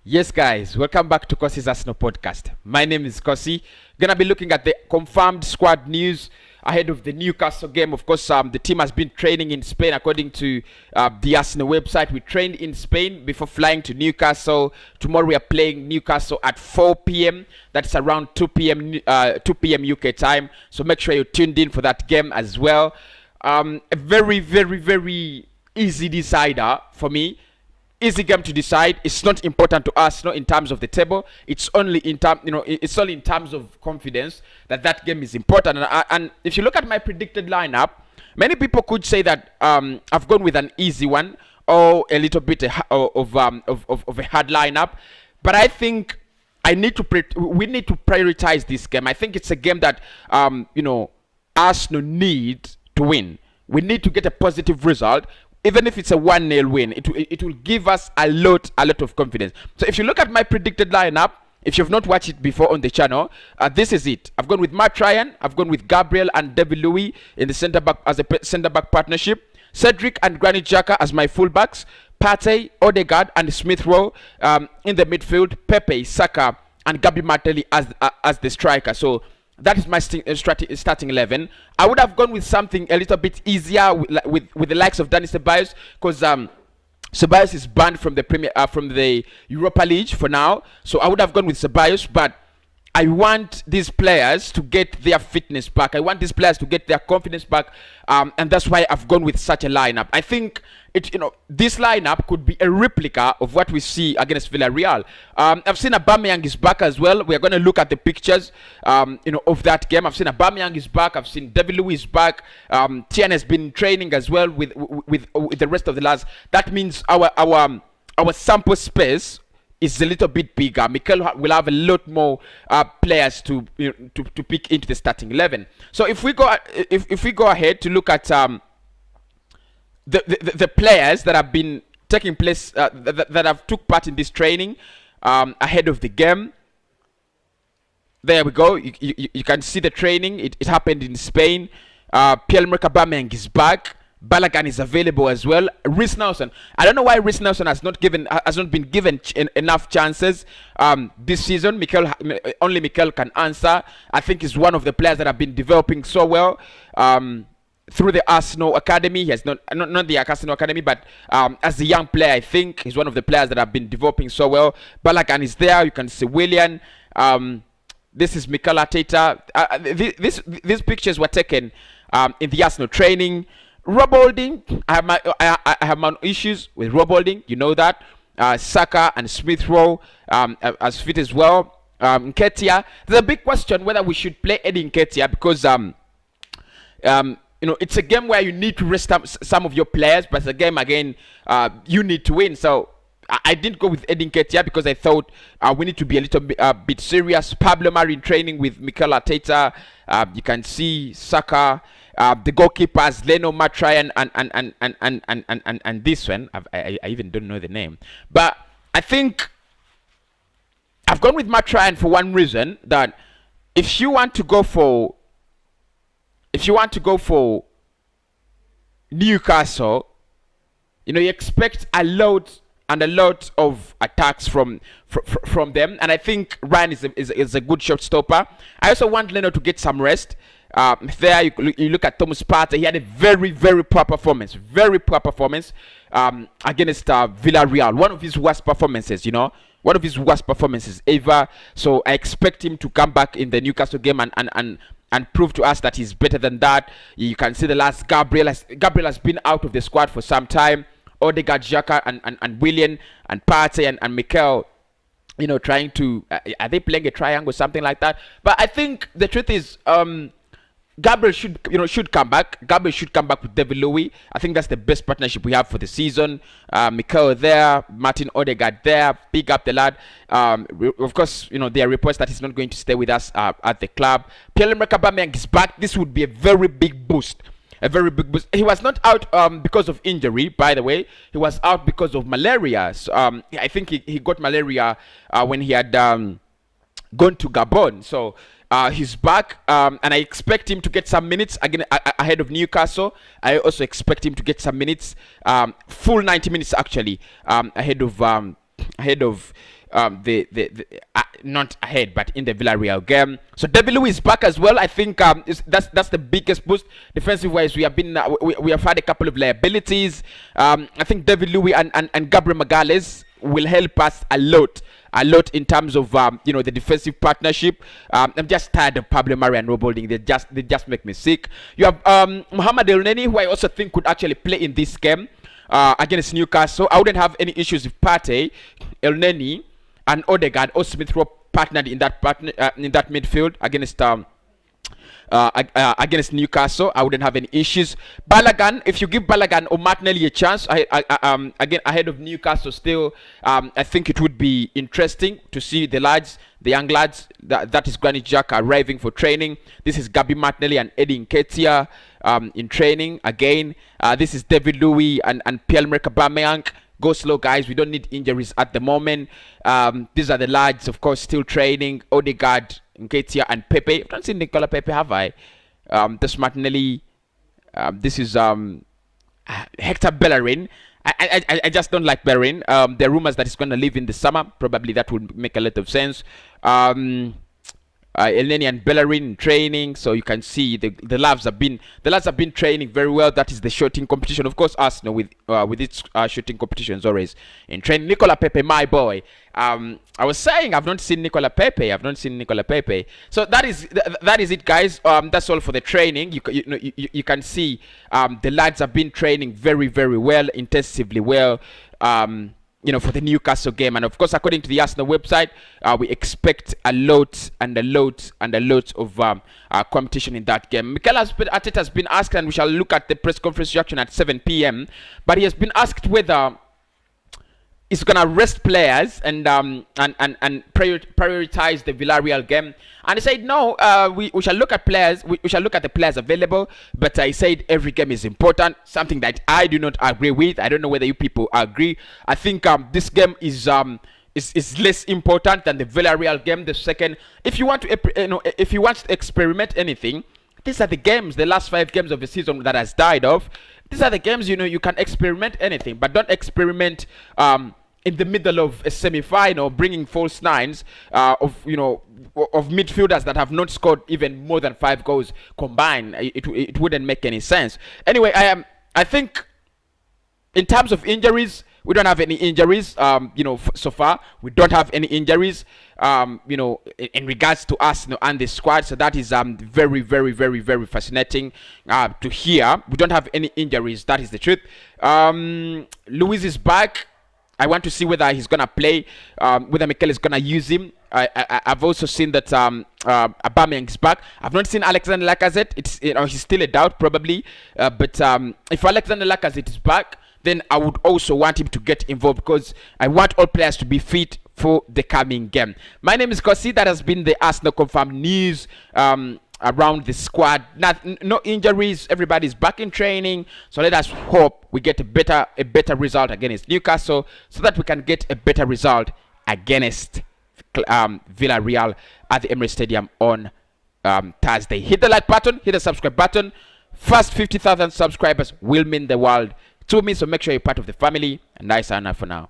Yes, guys, welcome back to Kosi's Arsenal podcast. My name is Kosi. Gonna be looking at the confirmed squad news ahead of the Newcastle game. Of course, the team has been training in Spain according to the Arsenal website. We trained in Spain before flying to Newcastle. Tomorrow we are playing Newcastle at 4 p.m. That's around 2 p.m. UK time. So make sure you're tuned in for that game as well. A very easy decider for me. Easy game to decide. It's not important to us, not in terms of the table. It's only in it's only in terms of confidence that game is important. And if you look at my predicted lineup, many people could say that I've gone with an easy one or a little bit of a hard lineup. But I think we need to prioritize this game. I think it's a game that Arsenal need to win. We need to get a positive result. Even if it's a 1-0 win, it will give us a lot of confidence. So if you look at my predicted lineup, if you've not watched it before on the channel, this is it. I've gone with Matt Ryan, I've gone with Gabriel and David Louis in the centre back as a centre back partnership, Cedric and Granit Xhaka as my fullbacks, Partey, Odegaard and Smith Rowe in the midfield, Pepe, Saka and Gabi Martelli as the striker. So that is my starting 11. I would have gone with something a little bit easier with the likes of Dani Ceballos, because Ceballos is banned from the Europa League for now. So I would have gone with Ceballos, but I want these players to get their fitness back. I want these players to get their confidence back, and that's why I've gone with such a lineup. I think this lineup could be a replica of what we see against Villarreal. I've seen Aubameyang is back as well. We are going to look at the pictures, of that game. I've seen Aubameyang is back. I've seen David Louis is back. Tierney has been training as well with the rest of the lads. That means our sample space is a little bit bigger. Mikel will have a lot more players to pick into the starting 11. So if we go ahead to look at the players that have been taking place that have took part in this training ahead of the game. There we go. You can see the training. It happened in Spain. Pierre-Emerick Aubameyang is back. Bellerin is available as well. Reiss Nelson. I don't know why Reiss Nelson has not been given enough chances this season. Only Mikel can answer. I think he's one of the players that have been developing so well through the Arsenal Academy. He has not the Arsenal Academy, but as a young player, I think he's one of the players that have been developing so well. Bellerin is there. You can see Willian. This is Mikel Arteta. These pictures were taken in the Arsenal training. Rob Holding, I have my issues with Rob Holding. You know that. Saka and Smith Rowe as fit as well. Nketiah. There's a big question whether we should play Eddie Nketiah, because it's a game where you need to rest some of your players, but it's a game again you need to win. So I didn't go with Eddie Nketiah because I thought we need to be a little bit serious. Pablo Mari in training with Mikel Arteta. You can see Saka. The goalkeepers, Leno, Matt Ryan, and this one, I even don't know the name. But I think I've gone with Matt Ryan for one reason, that if you want to go for Newcastle, you expect a lot of attacks from them, and I think Ryan is a good shot stopper. I also want Leno to get some rest. There you look at Thomas Partey. He had a very poor performance, against Villarreal. One of his worst performances, ever. So I expect him to come back in the Newcastle game and prove to us that he's better than that. You can see the last Gabriel has been out of the squad for some time. Odegaard, Xhaka and Willian and Partey and Mikel, trying to are they playing a triangle or something like that? But I think the truth is Gabriel should come back. Gabriel should come back with David Louis. I think that's the best partnership we have for the season. Mikel there, Martin Odegaard there. Big up the lad. Of course, there are reports that he's not going to stay with us at the club. Pierre-Emerick Aubameyang is back. This would be a very big boost. He was not out because of injury, by the way. He was out because of malaria. So, I think he got malaria when he had gone to Gabon. So he's back, and I expect him to get some minutes again ahead of Newcastle. I also expect him to get some minutes, full 90 minutes actually, ahead of ahead of not ahead, but in the Villarreal game. So David Luiz is back as well. I think that's the biggest boost defensive wise. We have been we have had a couple of liabilities. I think David Luiz and Gabriel Magalhaes will help us a lot in terms of the defensive partnership. I'm just tired of Pablo Mari and Rob Holding. They just make me sick. You have Mohamed Elneny, who I also think could actually play in this game against Newcastle. I wouldn't have any issues if Partey, Elneny, and Odegaard or Smith Rowe partnered in that midfield against Newcastle. I wouldn't have any issues. Balogun, if you give Balogun or Martinelli a chance, again ahead of Newcastle still, I think it would be interesting to see the young lads, that is Granit Xhaka arriving for training. This is Gabi Martinelli and Eddie Nketiah in training again. This is David Luiz and pierre-emerick Aubameyang. Go slow, guys. We don't need injuries at the moment. These are the lads, of course, still training. Odegaard, Nketiah, and Pepe. I don't see Nicolas Pepe, have I? This Martinelli. This is Hector Bellerin. I just don't like Bellerin. There are rumors that he's going to leave in the summer. Probably that would make a lot of sense. Elneny and Bellerin in training, so you can see the lads have been training very well. That is the shooting competition, of course. Arsenal with its shooting competitions always in training. Nicolas Pepe, my boy. I was saying I've not seen Nicolas Pepe. So that is it, guys. That's all for the training. You can see the lads have been training very, very well, intensively well. For the Newcastle game, and of course, according to the Arsenal website, we expect a lot of competition in that game. Mikel Arteta has been asked, and we shall look at the press conference reaction at 7 p.m. But he has been asked whether he's gonna rest players and prioritize the Villarreal game, and he said no. We shall look at players. We shall look at the players available. But he said every game is important. Something that I do not agree with. I don't know whether you people agree. I think this game is less important than the Villarreal game. The second, if you want to experiment anything, these are the games. The last 5 games of the season that has died off. These are the games, you can experiment anything, but don't experiment in the middle of a semi-final, bringing false nines of midfielders that have not scored even more than 5 goals combined. It wouldn't make any sense. Anyway, I think in terms of injuries, we don't have any injuries. So far we don't have any injuries. In regards to Arsenal and the squad, so that is very, very, very, very fascinating to hear. We don't have any injuries. That is the truth. Luiz is back. I want to see whether he's gonna play. Whether Mikel is gonna use him. I've also seen that Aubameyang is back. I've not seen Alexander Lacazette. He's still a doubt probably. But if Alexander Lacazette is back, then I would also want him to get involved, because I want all players to be fit for the coming game. My name is Kosi. That has been the Arsenal confirmed news around the squad. No injuries. Everybody's back in training. So let us hope we get a better result against Newcastle, so that we can get a better result against Villarreal at the Emirates Stadium on Thursday. Hit the like button. Hit the subscribe button. First 50,000 subscribers will mean the world to me, so make sure you're part of the family, and I sign out for now.